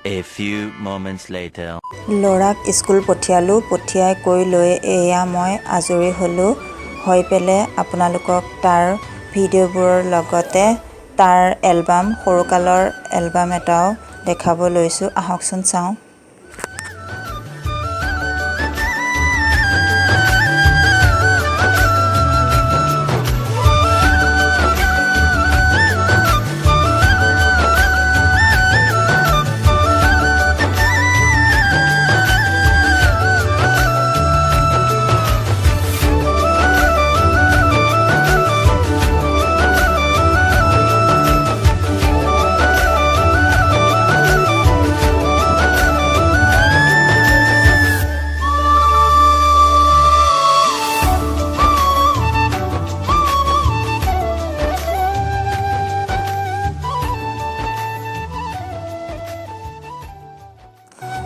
A few moments later. ল'ৰাক school পঠিয়ালোঁ পঠিয়াই কৈ লৈ এয়া মই আজৰি হ'লোঁ হৈ পেলাই আপোনালোকক তাৰ ভিডিঅ'বোৰৰ লগতে তাৰ এলবাম সৰুকালৰ এলবাম এটাও দেখাব লৈছোঁ আহকচোন চাওঁ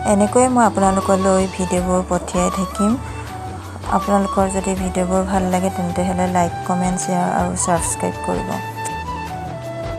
এনেকৈ মই আপোনালোকলৈ ভিডিঅ'বোৰ পঠিয়াই থাকিম আপোনালোকৰ যদি ভিডিঅ'বোৰ ভাল লাগে তেন্তে হ'লে লাইক কমেন্ট শ্বেয়াৰ আৰু সাবস্ক্ৰাইব কৰিব